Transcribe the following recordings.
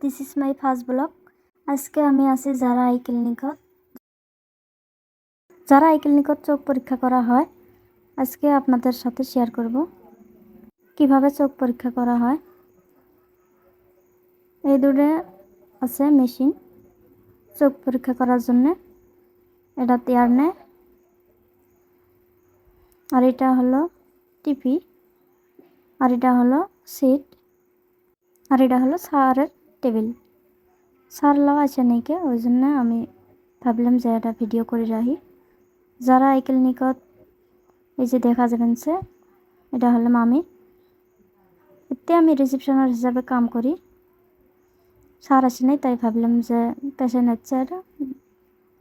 This is my first blog. আজকে আমি আছি যারা আই ক্লিনিকত। যারা আই ক্লিনিকত চোখ পরীক্ষা করা হয়, আজকে আপনাদের সাথে শেয়ার করব কিভাবে চোখ পরীক্ষা করা হয়। এই দূরে আছে মেশিন চোখ পরীক্ষা করার জন্য, এটা তেয়ার নেয়। আর এটা হলো টিপি, আর এটা হলো সিট, আর এটা হলো স্যারের টেবিল। স্যার লাও আছে নাকি, ওই জন্য আমি ভাবলাম যে এটা ভিডিও করে রাখি। যারা আই ক্লিনিকত এই যে দেখা যাবেন সে, এটা হলো আমি। এতে আমি রিসেপশনার হিসাবে কাম করি। স্যার আসে নাই, তাই ভাবলাম যে পেশেন্ট হচ্ছে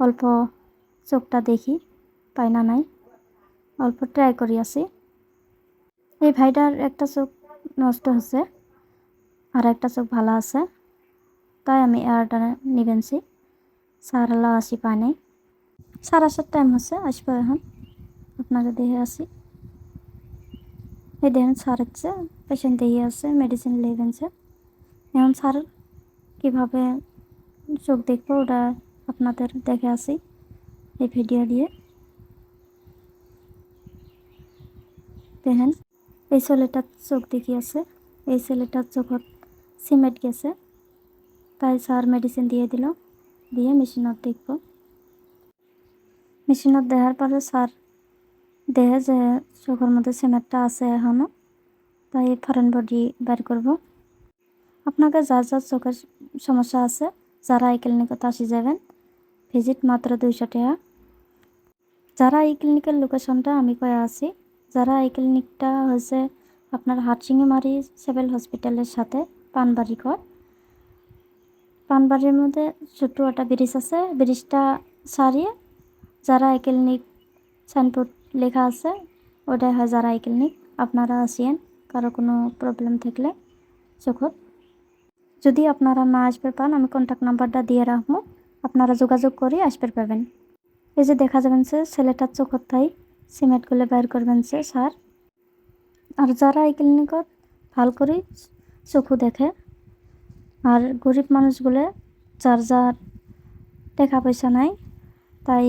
অল্প চোখটা দেখি পাই না নাই, অল্প ট্রাই করি আসি। এই ভাইটার একটা চোখ নষ্ট হচ্ছে, আর একটা চোখ ভালো আছে, তাই আমি এয়ারটা নিবেনছি। স্যার লাও আসি পাই নাই। স্যার আসার টাইম হচ্ছে, আসবো এখন, আপনাকে দেখে আসি। এই দেখেন স্যার হচ্ছে পেশেন্ট দেখে আছে, মেডিসিন লেগেছে। এখন স্যার কীভাবে চোখ দেখবো ওটা আপনাদের দেখে আসি এই ভিডিও দিয়ে। দেখেন এই ছেলেটার চোখ দেখি আছে, এই ছেলেটার চোখত সিমেন্ট গেছে, তাই স্যার মেডিসিন দিয়ে দিল, দিয়ে মেশিনত দেখব। মেশিনত দেখার পরে স্যার দেখে যে চোখের মধ্যে সিমেন্টটা আছে এখনও, তাই ফরেন বডি বের করব। আপনাকে যার যার চোখের সমস্যা আছে, যারা এই ক্লিনিকত আসি যাবেন। ভিজিট মাত্র 200 টাকা। যারা এই ক্লিনিকের লোকেশনটা আমি কয়ে আছি। যারা এই ক্লিনিকটা হচ্ছে আপনার হাটসিংমারি সিভিল হসপিটালের সাথে পানবাড়ি কয়। পানবাড়ির মধ্যে ছোট্ট একটা ব্রিজ আছে, ব্রিজটা সারিয়ে যারা এই ক্লিনিক সাইনবোর্ড লেখা আছে, ওটাই হয় যারা এই ক্লিনিক। আপনারা আসিয়েন কারো কোনো প্রবলেম থাকলে চোখত। যদি আপনারা না আসবে পান, আমি কন্ট্যাক্ট নাম্বারটা দিয়ে রাখবো, আপনারা যোগাযোগ করে আসবে পাবেন। এই যে দেখা যাবেন সে ছেলেটার চোখত তাই সিমেন্টগুলো বের করবেন সে স্যার। আর যারা এই ক্লিনিকত ভাল করে চোখু দেখে, আর গরিব মানুষগুলো যার যার টাকা পয়সা নাই, তাই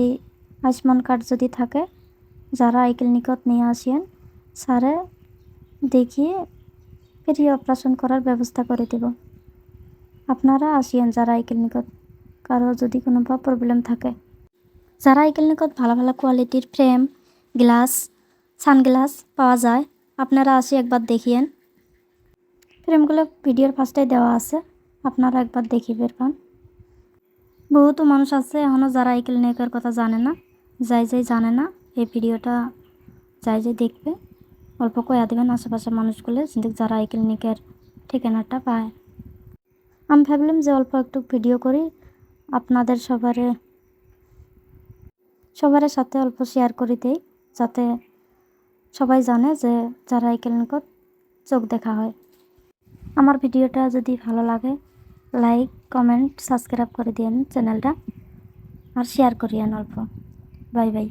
আয়ুষ্মান কার্ড যদি থাকে, যারা এই ক্লিনিকত নিয়ে আসেন, স্যারে দেখিয়ে ফ্রি অপারেশন করার ব্যবস্থা করে দেব। আপনারা আসেন যারা এই ক্লিনিকত, কারো যদি কোনো প্রবলেম থাকে। যারা এই ক্লিনিকত ভালো ভালো কোয়ালিটির ফ্রেম, গ্লাস, সানগ্লাস পাওয়া যায়, আপনারা আসি একবার দেখিয়েন। ফ্রেমগুলো ভিডিওর ফার্স্টে দেওয়া আছে, আপনারা একবার দেখিবেন পান। বহুতো মানুষ আছে এখনও যারা এই ক্লিনিকের কথা জানে না। যাই জানে না, এই ভিডিওটা যাই দেখবে, অল্প কয়া দেবেন আশেপাশের মানুষগুলো, কিন্তু যারা এই ক্লিনিকের ঠিকানাটা পায়। আমি ভাবলাম যে অল্প একটু ভিডিও করি, আপনাদের সবার সাথে অল্প শেয়ার করে দেই, যাতে সবাই জানে যে যারা এই ক্লিনিকত চোখ দেখা হয়। আমার ভিডিওটা যদি ভালো লাগে, লাইক, কমেন্ট, সাবস্ক্রাইব করে দিন চ্যানেলটা, আর শেয়ার করিয়েন অল্প। Bye bye.